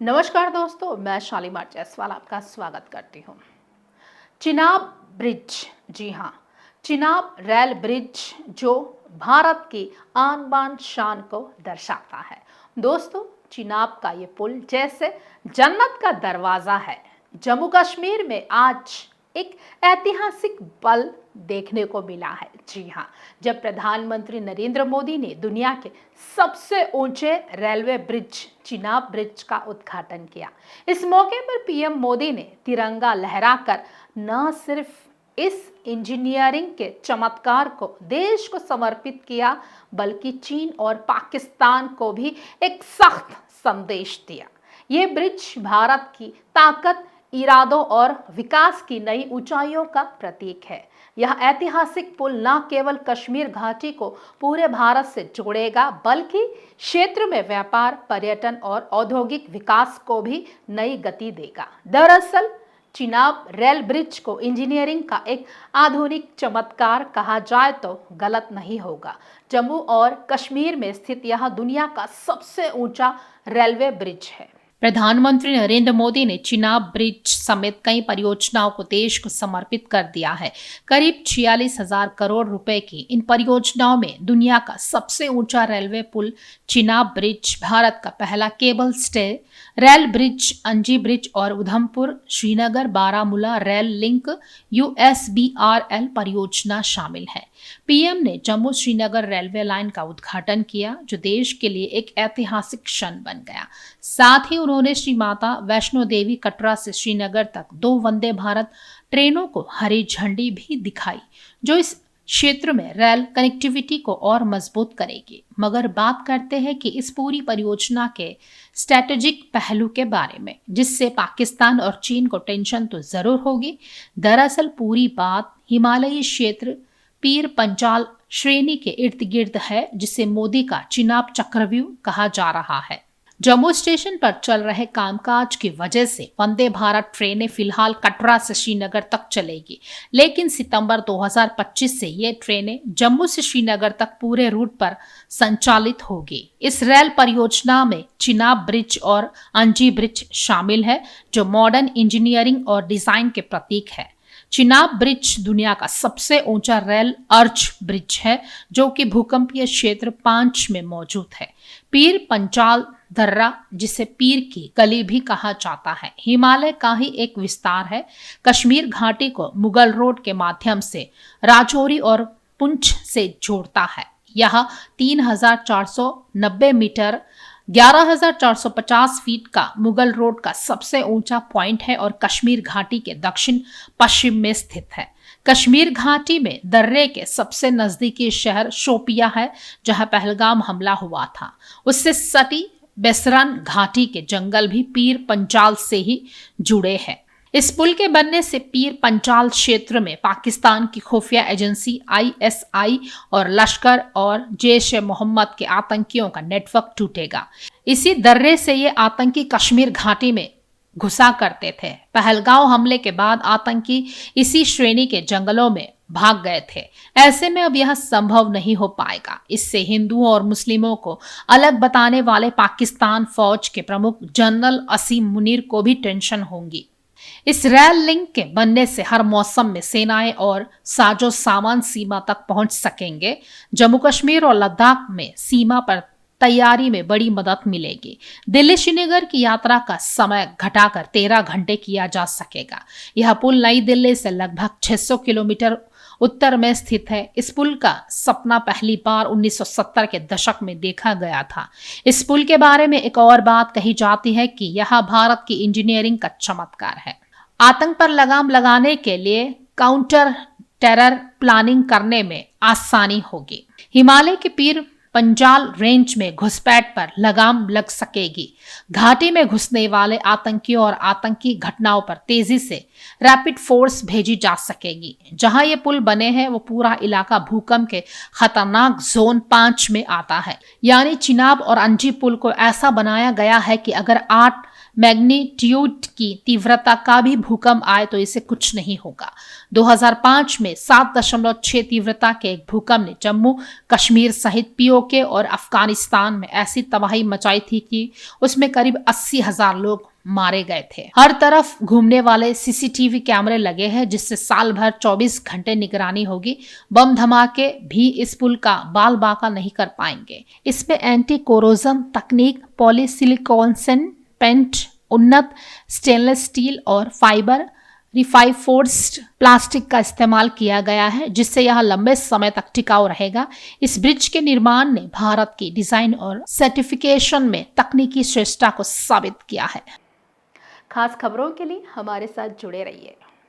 नमस्कार दोस्तों, मैं शालीमार जायसवाल आपका स्वागत करती हूँ। चिनाब ब्रिज, जी हाँ, चिनाब रेल ब्रिज जो भारत की आन बान शान को दर्शाता है। दोस्तों, चिनाब का ये पुल जैसे जन्नत का दरवाजा है। जम्मू कश्मीर में आज एक ऐतिहासिक पल देखने को मिला है। जी हाँ, जब प्रधानमंत्री नरेंद्र मोदी ने दुनिया के सबसे ऊंचे रेलवे ब्रिज चिनाब ब्रिज का उद्घाटन किया। इस मौके पर पीएम मोदी ने तिरंगा लहराकर न सिर्फ इस इंजीनियरिंग के चमत्कार को देश को समर्पित किया, बल्कि चीन और पाकिस्तान को भी एक सख्त संदेश दिया। ये ब्रिज भारत की ताकत, इरादों और विकास की नई ऊंचाइयों का प्रतीक है। यह ऐतिहासिक पुल न केवल कश्मीर घाटी को पूरे भारत से जोड़ेगा, बल्कि क्षेत्र में व्यापार, पर्यटन और औद्योगिक विकास को भी नई गति देगा। दरअसल चिनाब रेल ब्रिज को इंजीनियरिंग का एक आधुनिक चमत्कार कहा जाए तो गलत नहीं होगा। जम्मू और कश्मीर में स्थित यह दुनिया का सबसे ऊंचा रेलवे ब्रिज है। प्रधानमंत्री नरेंद्र मोदी ने चिनाब ब्रिज समेत कई परियोजनाओं को देश को समर्पित कर दिया है। करीब 46,000 करोड़ रुपए की इन परियोजनाओं में दुनिया का सबसे ऊंचा रेलवे पुल चिनाब ब्रिज, भारत का पहला केबल स्टे रेल ब्रिज, अंजी ब्रिज और Udhampur Srinagar Baramulla rail link USBRL परियोजना शामिल है। पीएम ने जम्मू श्रीनगर रेलवे लाइन का उद्घाटन किया, जो देश के लिए एक ऐतिहासिक क्षण बन गया। साथ ही उन्होंने श्री माता वैष्णो देवी कटरा से श्रीनगर तक 2 वंदे भारत ट्रेनों को हरी झंडी भी दिखाई, जो इस क्षेत्र में रेल कनेक्टिविटी को और मजबूत करेगी। मगर बात करते हैं कि इस पूरी परियोजना के स्ट्रेटेजिक पहलू के बारे में, जिससे पाकिस्तान और चीन को टेंशन तो जरूर होगी। दरअसल पूरी बात हिमालयी क्षेत्र पीर पंजाल श्रेणी के इर्द गिर्द है, जिसे मोदी का चिनाब चक्रव्यूह कहा जा रहा है। जम्मू स्टेशन पर चल रहे कामकाज की वजह से वंदे भारत ट्रेनें फिलहाल कटरा से श्रीनगर तक चलेगी, लेकिन सितंबर 2025 से ये ट्रेनें जम्मू से श्रीनगर तक पूरे रूट पर संचालित होगी। इस रेल परियोजना में चिनाब ब्रिज और अंजी ब्रिज शामिल है, जो मॉडर्न इंजीनियरिंग और डिजाइन के प्रतीक है। चिनाब ब्रिज दुनिया का सबसे ऊंचा रेल अर्च ब्रिज है, जो कि भूकंपीय क्षेत्र 5 में मौजूद है। पीर पंचाल दर्रा, जिसे पीर की गली भी कहा जाता है, हिमालय का ही एक विस्तार है। कश्मीर घाटी को मुगल रोड के माध्यम से राजौरी और पुंछ से जोड़ता है। यह 3,490 मीटर 11,450 फीट का मुगल रोड का सबसे ऊंचा पॉइंट है और कश्मीर घाटी के दक्षिण पश्चिम में स्थित है। कश्मीर घाटी में दर्रे के सबसे नजदीकी शहर शोपिया है, जहां पहलगाम हमला हुआ था। उससे सटी बेसरन घाटी के जंगल भी पीर पंचाल से ही जुड़े हैं। इस पुल के बनने से पीर पंचाल क्षेत्र में पाकिस्तान की खुफिया एजेंसी ISI और लश्कर और जैश-ए-मोहम्मद के आतंकियों का नेटवर्क टूटेगा। इसी दर्रे से ये आतंकी कश्मीर घाटी में घुसा करते थे। पहलगांव हमले के बाद आतंकी इसी श्रेणी के जंगलों में भाग गए थे। ऐसे में अब यह संभव नहीं हो पाएगा। इससे हिंदुओं और मुस्लिमों को अलग बताने वाले पाकिस्तान फौज के प्रमुख जनरल असीम मुनीर को भी टेंशन होगी। इस रेल लिंक के बनने से हर मौसम में सेनाएं और साजो सामान सीमा तक पहुंच सकेंगे। जम्मू कश्मीर और लद्दाख में सीमा पर तैयारी में बड़ी मदद मिलेगी। दिल्ली श्रीनगर की यात्रा का समय घटाकर 13 घंटे किया जा सकेगा। यह पुल नई दिल्ली से लगभग 600 किलोमीटर उत्तर में स्थित है। इस पुल का सपना पहली बार 1970 के दशक में देखा गया था। इस पुल के बारे में एक और बात कही जाती है कि यह भारत की इंजीनियरिंग का चमत्कार है। आतंक पर लगाम लगाने के लिए काउंटर टेरर प्लानिंग करने में आसानी होगी। हिमालय के पीर पंजाल रेंज में घुसपैठ पर लगाम लग सकेगी। घाटी में घुसने वाले आतंकियों और आतंकी घटनाओं पर तेजी से रैपिड फोर्स भेजी जा सकेगी। जहां ये पुल बने हैं, वो पूरा इलाका भूकंप के खतरनाक जोन 5 में आता है। यानी चिनाब और अंजी पुल को ऐसा बनाया गया है कि अगर 8 मैग्नीट्यूड की तीव्रता का भी भूकंप आए तो इसे कुछ नहीं होगा। 2005 में 7.6 तीव्रता के एक भूकंप ने जम्मू कश्मीर सहित पीओके और अफगानिस्तान में ऐसी तबाही मचाई थी कि उसमें करीब 80,000 लोग मारे गए थे। हर तरफ घूमने वाले सीसीटीवी कैमरे लगे हैं, जिससे साल भर 24 घंटे निगरानी होगी। बम धमाके भी इस पुल का बाल बाका नहीं कर पाएंगे। इसमें एंटी कोरोजन तकनीक, पॉलीसिलिकॉन पेंट, उन्नत स्टेनलेस स्टील और फाइबर रिफाइफोर्स्ड प्लास्टिक का इस्तेमाल किया गया है, जिससे यह लंबे समय तक टिकाऊ रहेगा। इस ब्रिज के निर्माण ने भारत की डिजाइन और सर्टिफिकेशन में तकनीकी श्रेष्ठता को साबित किया है। खास खबरों के लिए हमारे साथ जुड़े रहिए।